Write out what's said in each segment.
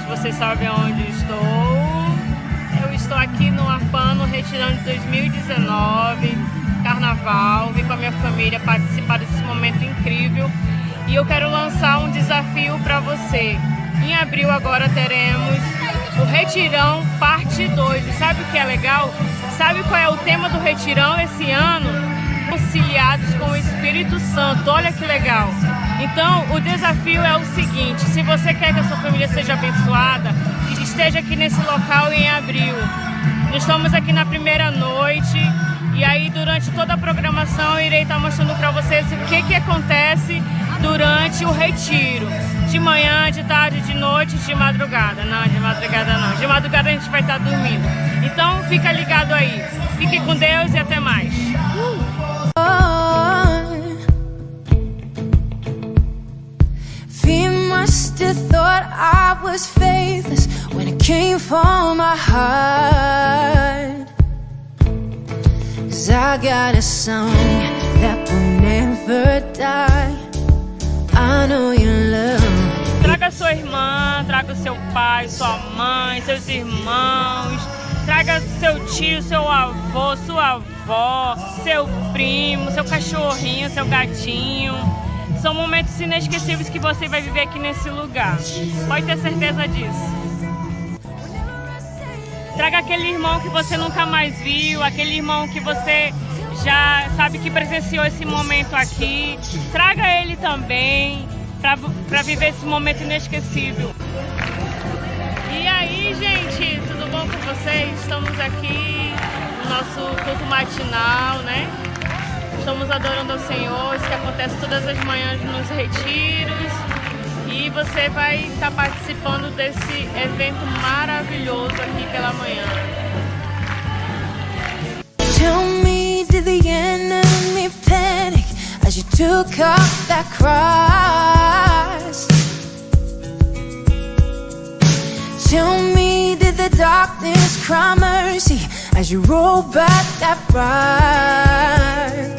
vocês sabem onde estou. Eu estou aqui no Arpan, no Retirão de 2019, Carnaval. Vim com a minha família participar desse momento incrível. E eu quero lançar um desafio para você. Em abril agora teremos o Retirão parte 2. E sabe o que é legal? Sabe qual é o tema do Retirão esse ano? Conciliados com o Espírito Santo. Olha que legal. Então, o desafio é o seguinte: se você quer que a sua família seja abençoada, esteja aqui nesse local em abril. Estamos aqui na primeira noite e aí durante toda a programação eu irei estar mostrando para vocês o que acontece durante o retiro. De manhã, de tarde, de noite, de madrugada. Não, de madrugada não. De madrugada a gente vai estar dormindo. Então, fica ligado aí. Fique com Deus e até mais. Must have thought I was faithless when it came from my heart. 'Cause I got a song that will never die. I know you love. Traga sua irmã, traga o seu pai, sua mãe, seus irmãos. Traga seu tio, seu avô, sua avó, seu primo, seu cachorrinho, seu gatinho. São momentos inesquecíveis que você vai viver aqui nesse lugar. Pode ter certeza disso. Traga aquele irmão que você nunca mais viu, aquele irmão que você já sabe que presenciou esse momento aqui. Traga ele também para viver esse momento inesquecível. E aí, gente, tudo bom com vocês? Estamos aqui no nosso culto matinal, né? Estamos adorando ao Senhor, isso que acontece todas as manhãs nos retiros. E você vai estar participando desse evento maravilhoso aqui pela manhã. Tell me, did the enemy panic as you took up that cross? Tell me, did the darkness cry mercy as you rolled back that pride?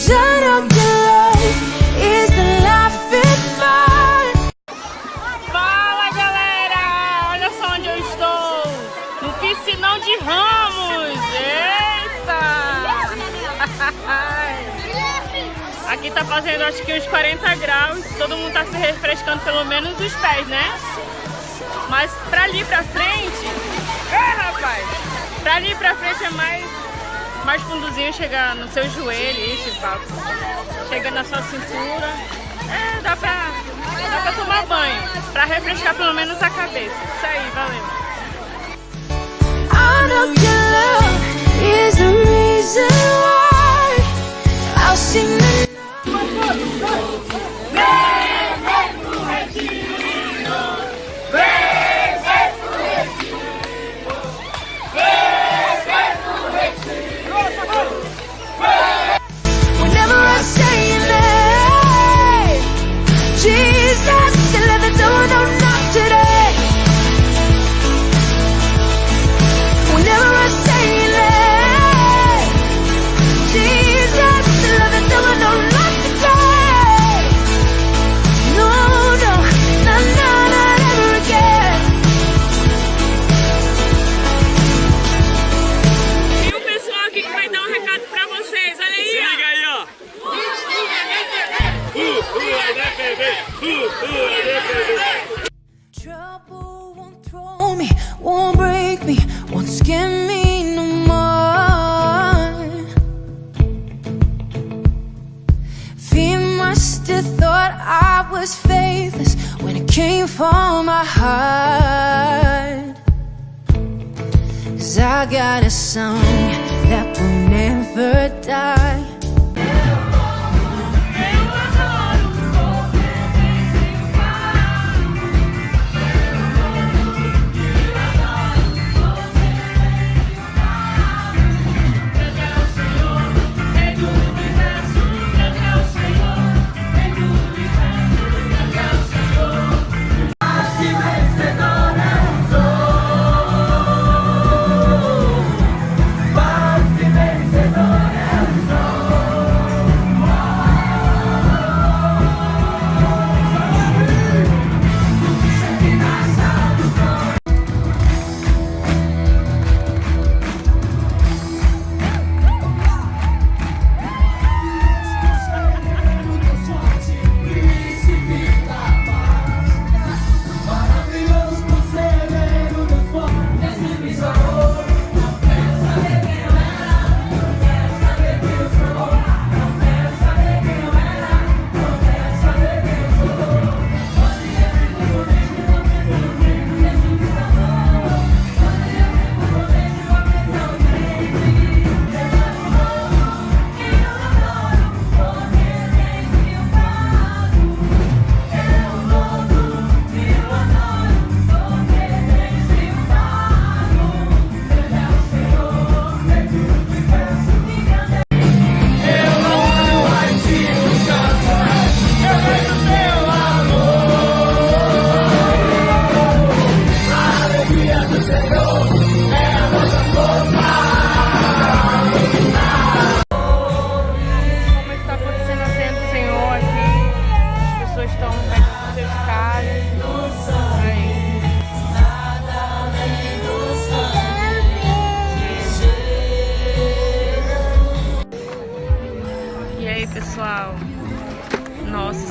I know your love is the life in mine. Fala, galera! Olha só onde eu estou! No piscinão de Ramos! Eita! Aqui tá fazendo acho que uns 40 graus. Todo mundo tá se refrescando pelo menos os pés, né? Mas pra ali pra frente... rapaz! Pra ali pra frente é mais fundozinho, chega no seu joelho, isso, papo. Chega na sua cintura. Dá pra tomar banho, pra refrescar pelo menos a cabeça. Isso aí, valeu. I know your love is the reason why I'll sing the trouble won't throw me, won't break me, won't scare me no more. Fear must have thought I was faithless when it came from my heart. 'Cause I got a song that will never die.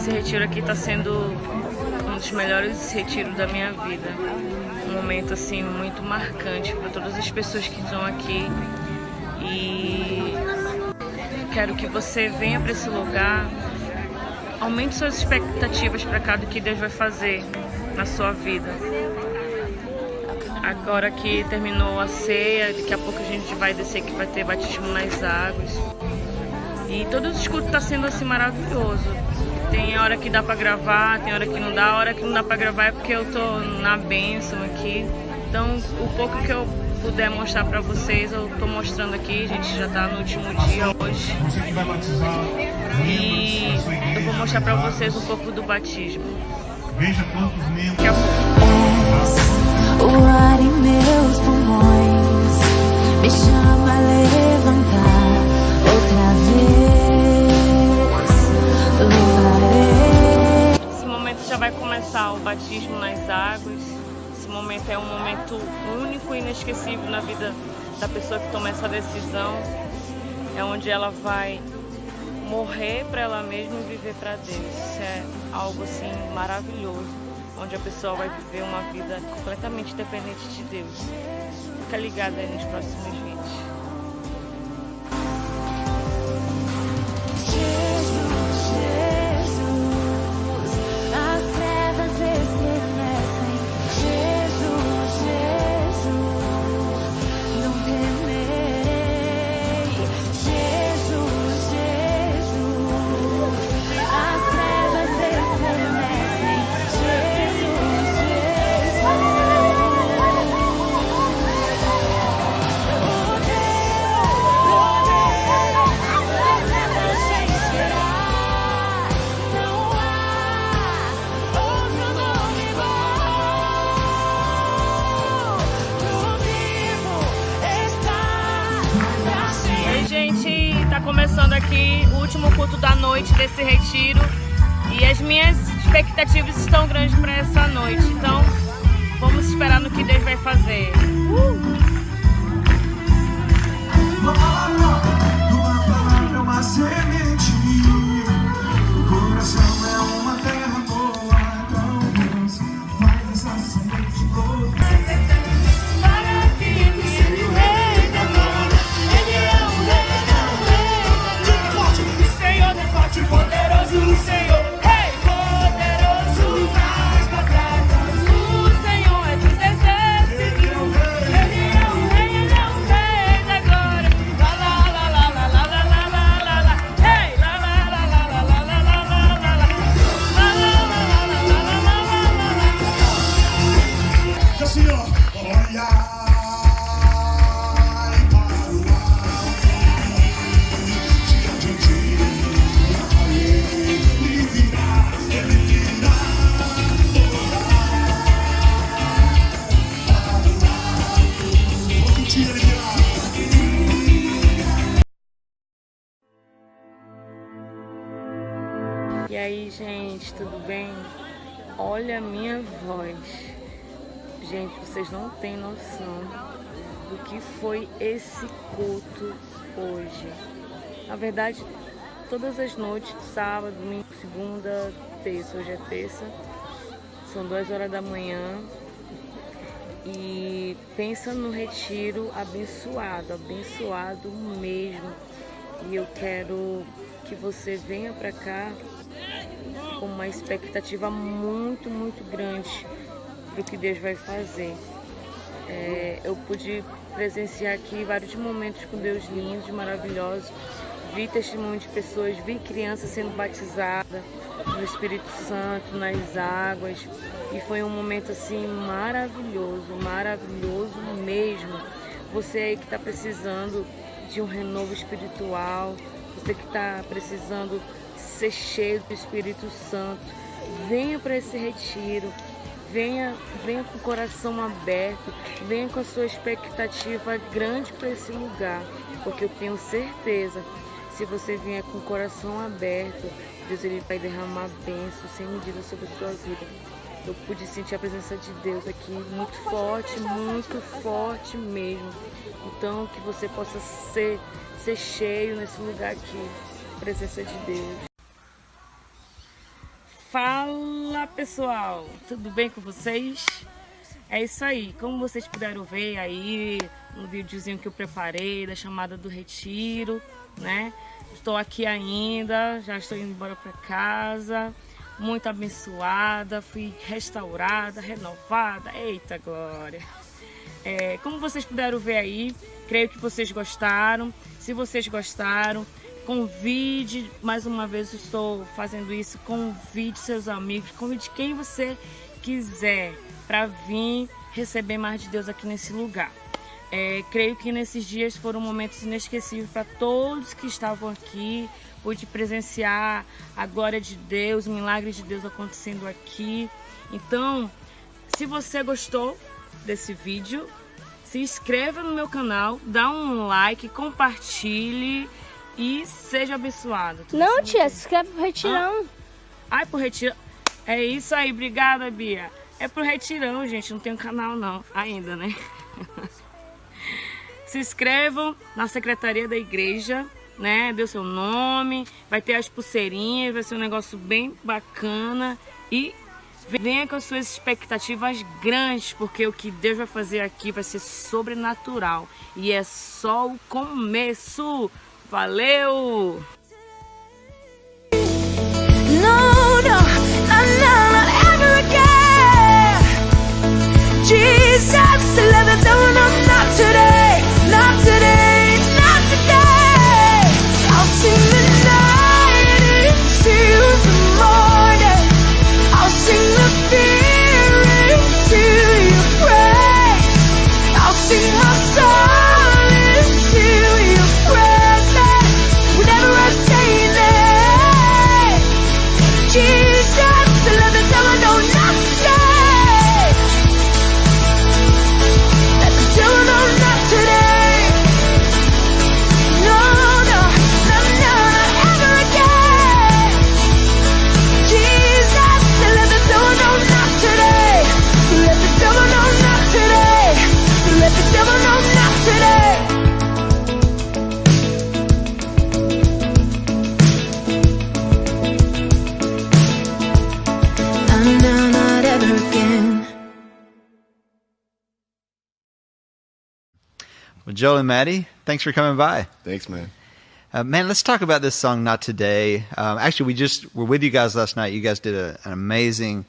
Esse retiro aqui está sendo um dos melhores retiros da minha vida. Um momento assim muito marcante para todas as pessoas que estão aqui. E quero que você venha para esse lugar, aumente suas expectativas para cada que Deus vai fazer na sua vida. Agora que terminou a ceia, daqui a pouco a gente vai descer, que vai ter batismo nas águas. E todo o culto está sendo assim maravilhoso. Tem hora que dá para gravar, tem hora que não dá. A hora que não dá para gravar é porque eu tô na bênção aqui. Então, o pouco que eu puder mostrar para vocês, eu tô mostrando aqui. A gente já tá no último dia hoje. E eu vou mostrar para vocês um pouco do batismo. Veja quantos membros. Daqui a pouco. O ar em meus pulmões me chama a levantar outra vez. Louvarei. Esse momento já vai começar o batismo nas águas. Esse momento é um momento único e inesquecível na vida da pessoa que toma essa decisão. É onde ela vai morrer para ela mesma e viver para Deus. Isso é algo assim maravilhoso, onde a pessoa vai viver uma vida completamente dependente de Deus. Fica ligado aí nos próximos vídeos. Tá começando aqui o último culto da noite desse retiro e as minhas expectativas estão grandes para essa noite, então vamos esperar no que Deus vai fazer. Uma palavra é uma semente, o coração é uma terra boa, então Deus faz essa semente brotar. Poderoso Senhor, Rei poderoso, mais batalhas. O Senhor é dos exércitos. Ele é o Rei, Ele é o Rei da glória. La la la la la la la la la la la. Hey, la la la la la la la la la la la. La la la la la la la la la la. Senhor, olha. E aí, gente, tudo bem? Olha a minha voz. Gente, vocês não têm noção do que foi esse culto hoje. Na verdade, todas as noites, sábado, domingo, segunda, terça, hoje é terça, são 2 horas da manhã. E pensa no retiro abençoado, abençoado mesmo. E eu quero que você venha para cá com uma expectativa muito, muito grande do que Deus vai fazer. Eu pude presenciar aqui vários momentos com Deus lindos, maravilhosos. Vi testemunho de pessoas, vi crianças sendo batizadas no Espírito Santo, nas águas. E foi um momento assim maravilhoso, maravilhoso mesmo. Você aí que está precisando de um renovo espiritual, você que está precisando ser cheio do Espírito Santo, venha para esse retiro, venha com o coração aberto, venha com a sua expectativa grande para esse lugar, porque eu tenho certeza, se você vier com o coração aberto, Deus ele vai derramar bênçãos sem medida sobre a sua vida. Eu pude sentir a presença de Deus aqui muito forte mesmo. Então que você possa ser cheio nesse lugar aqui, presença de Deus. Fala pessoal, tudo bem com vocês? É isso aí, como vocês puderam ver aí no videozinho que eu preparei da chamada do Retiro, né? Estou aqui ainda, já estou indo embora para casa, muito abençoada, fui restaurada, renovada, eita glória! Como vocês puderam ver aí, creio que vocês gostaram. Se vocês gostaram, convide, mais uma vez estou fazendo isso, convide seus amigos, convide quem você quiser para vir receber mais de Deus aqui nesse lugar. Creio que nesses dias foram momentos inesquecíveis para todos que estavam aqui. Pude presenciar a glória de Deus, o milagre de Deus acontecendo aqui. Então, se você gostou desse vídeo, se inscreva no meu canal, dá um like, compartilhe e seja abençoado. Não, tia, se inscreve pro Retirão. Ai, pro Retirão. É isso aí, obrigada, Bia. É pro Retirão, gente, não tem um canal não, ainda, né? Se inscrevam na secretaria da igreja, né? Dê o seu nome, vai ter as pulseirinhas, vai ser um negócio bem bacana. E venha com as suas expectativas grandes, porque o que Deus vai fazer aqui vai ser sobrenatural. E é só o começo. Valeu! No, no, not ever again. Jesus, let me know, no, not today, not today, not today. I'll sing the night into the morning. I'll sing the fear into your praise. I'll sing my soul into your presence. Whenever I say that, Jesus, let the devil know not today. Let the devil know not today. No, no, no, no, not ever again. Jesus, let the devil know not today. Let the devil know not today. Let the devil know not today. No, not ever again. Well, Joel and Maddie, thanks for coming by. Thanks, man. Man, let's talk about this song, Not Today. Actually, we just were with you guys last night. You guys did an amazing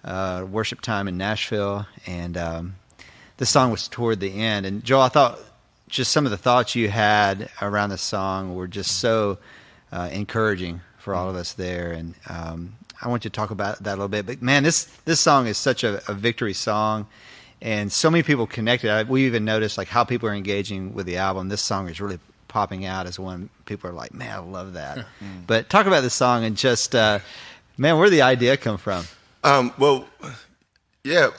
worship time in Nashville, and this song was toward the end. And Joel, I thought just some of the thoughts you had around the song were just so encouraging for all of us there. And I want you to talk about that a little bit. But man, this song is such a victory song, and so many people connected. We even noticed like how people are engaging with the album. This song is really popping out as one. People are like, man, I love that. But talk about this song and just, man, where did the idea come from? Well, yeah.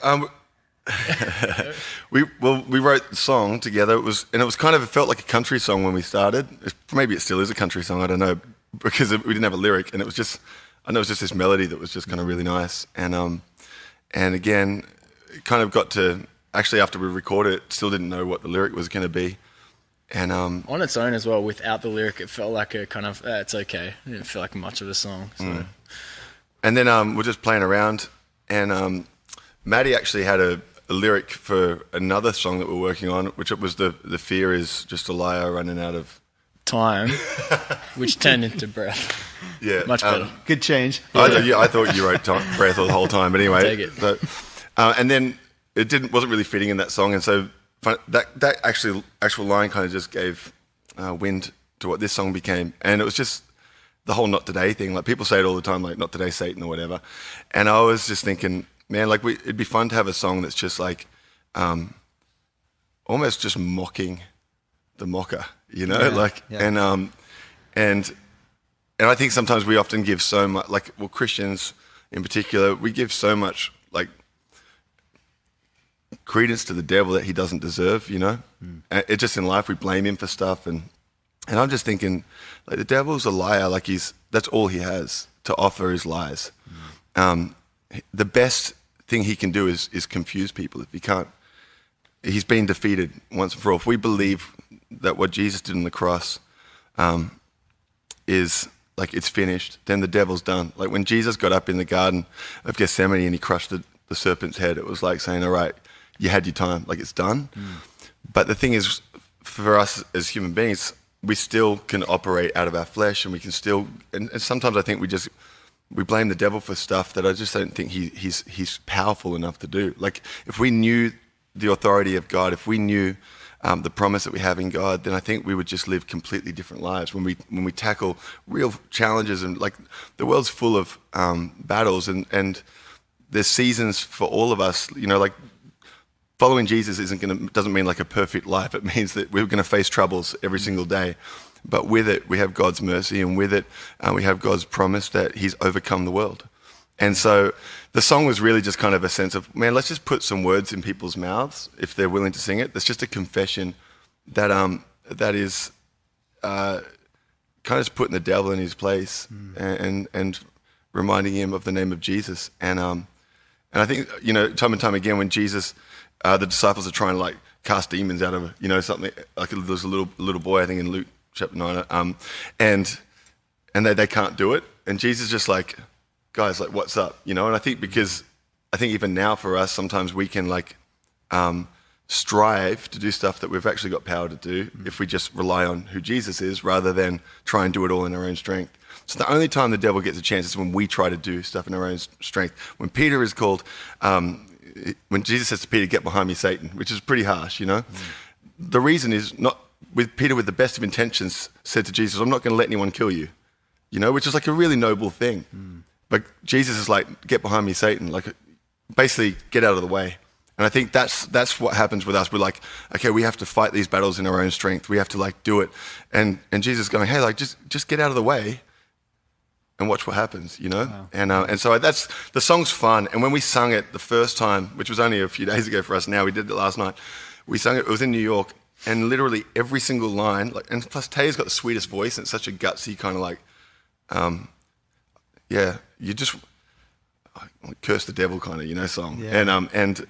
We wrote the song together. It was kind of, it felt like a country song when we started. Maybe it still is a country song. I don't know, because we didn't have a lyric, and it was just, I know it was just this melody that was just kind of really nice. And again, it kind of got to, actually after we recorded it, still didn't know what the lyric was going to be. And on its own as well, without the lyric, it felt like a kind of, it's okay. It didn't feel like much of a song. So. And then we're just playing around, and Maddie actually had a lyric for another song that we're working on, which it was the fear is just a liar running out of time, which turned into breath. Yeah, much better. Good change. I thought you wrote breath the whole time, but anyway. Take it. So, and then it wasn't really fitting in that song, and so that actual line kind of just gave wind to what this song became, and it was just the whole "not today" thing. Like people say it all the time, like "not today, Satan" or whatever, and I was just thinking, man, like it'd be fun to have a song that's just like almost just mocking the mocker, you know, and I think sometimes we often give so much, like, well, Christians in particular, we give so much like credence to the devil that he doesn't deserve, you know. It just in life we blame him for stuff, and I'm just thinking, like, the devil's a liar. Like that's all he has to offer is lies. The best thing he can do is confuse people. If he can't, he's been defeated once and for all. If we believe that what Jesus did on the cross is like it's finished, then the devil's done. Like when Jesus got up in the Garden of Gethsemane and he crushed the serpent's head, it was like saying, all right, you had your time, like it's done. But the thing is, for us as human beings, we still can operate out of our flesh, and we can still, and sometimes I think we blame the devil for stuff that I just don't think he's powerful enough to do. Like if we knew the authority of God, if we knew the promise that we have in God, then I think we would just live completely different lives. When we tackle real challenges, and like the world's full of battles, and there's seasons for all of us. You know, like following Jesus doesn't mean like a perfect life. It means that we're going to face troubles every single day. But with it, we have God's mercy, and with it, we have God's promise that he's overcome the world. And so the song was really just kind of a sense of, man, let's just put some words in people's mouths if they're willing to sing it. That's just a confession that that is kind of just putting the devil in his place and reminding him of the name of Jesus. And I think, you know, time and time again when Jesus, the disciples are trying to like cast demons out of, you know, something, like there's a little boy, I think in Luke chapter 9, and they can't do it. And Jesus just like, guys, like, what's up? You know, and I think even now for us, sometimes we can like strive to do stuff that we've actually got power to do if we just rely on who Jesus is rather than try and do it all in our own strength. So the only time the devil gets a chance is when we try to do stuff in our own strength. When Peter is called, when Jesus says to Peter, "Get behind me, Satan," which is pretty harsh, you know. The reason is not with Peter, with the best of intentions, said to Jesus, "I'm not going to let anyone kill you," you know, which is like a really noble thing. But Jesus is like, "Get behind me, Satan," like basically get out of the way. And I think that's what happens with us. We're like, okay, we have to fight these battles in our own strength. We have to like do it. And Jesus is going, hey, like just get out of the way and watch what happens, you know? Wow. And so that's, the song's fun. And when we sung it the first time, which was only a few days ago for us now, we did it last night, we sung it was in New York, and literally every single line, like, and plus Taya's got the sweetest voice, and it's such a gutsy kind of like, yeah, you just curse the devil kind of, you know, song. Yeah.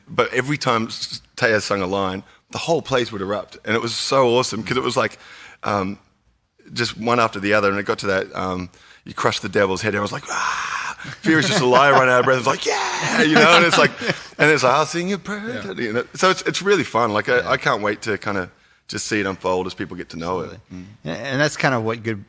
But every time Taya sung a line, the whole place would erupt. And it was so awesome because it was like just one after the other. And it got to that, you crush the devil's head. And I was like, ah, fear is just a liar running out of breath. It's like, yeah, you know, and it's like, I'll sing your prayer. Yeah. You know? So it's really fun. Like I can't wait to kind of just see it unfold as people get to know it. And that's kind of what good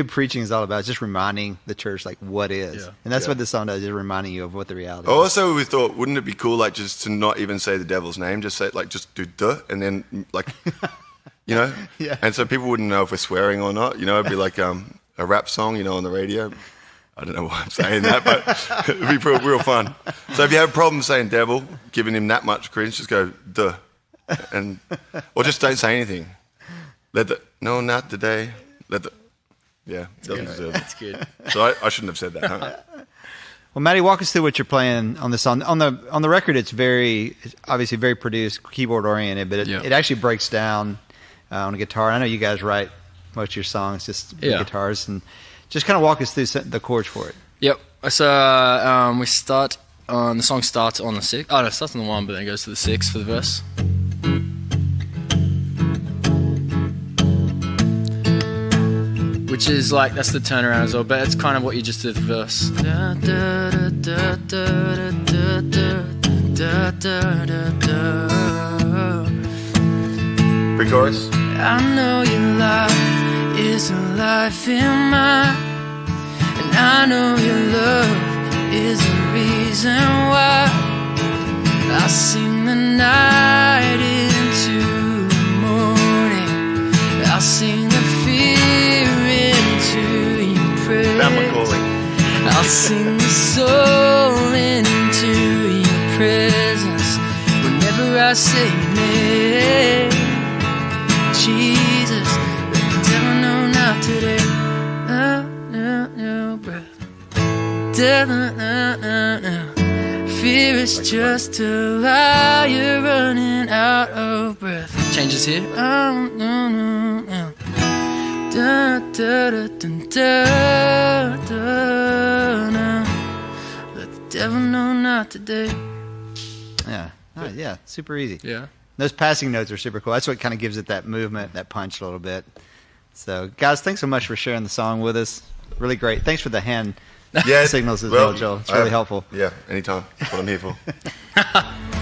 preaching is all about. It's just reminding the church like what is. Yeah. And that's what this song does, is reminding you of what the reality is. Also, we thought, wouldn't it be cool like just to not even say the devil's name, just say like just do duh, and then like you know? Yeah. And so people wouldn't know if we're swearing or not. You know, it'd be like a rap song, you know, on the radio. I don't know why I'm saying that, but it'd be real fun. So if you have a problem saying devil, giving him that much cringe, just go duh. Or just don't say anything. No, not today. Yeah, doesn't deserve it. That's good. So I shouldn't have said that, huh? Well, Maddie, walk us through what you're playing on this song. On the record, it's obviously very produced, keyboard oriented, but it actually breaks down on a guitar. I know you guys write most of your songs just with guitars, and just kind of walk us through the chords for it. Yep. So we start on the song starts on the 6th. Oh no, it starts on the 1, but then it goes to the 6th for the verse. Which is like, that's the turnaround as well, but it's kind of what you just did the verse. Pre-chorus. I know your life is a life in mine, and I know your love is the reason why I sing the night into the morning. I sing the fear into your praise. I'll sing the soul into your presence whenever I say your name. Jesus, let the devil know not today. No breath. Devil, no. Fear is just a lie. You're running out of breath. Changes here. Oh, no. Da, da, da, da, da, da, no. Let the devil know not today. Yeah. Oh, yeah, super easy. Yeah. Those passing notes are super cool. That's what kind of gives it that movement, that punch a little bit. So, guys, thanks so much for sharing the song with us. really great. Thanks for the hand Yeah, signals as well, Joel. It's really helpful. Yeah, anytime. That's what I'm here for.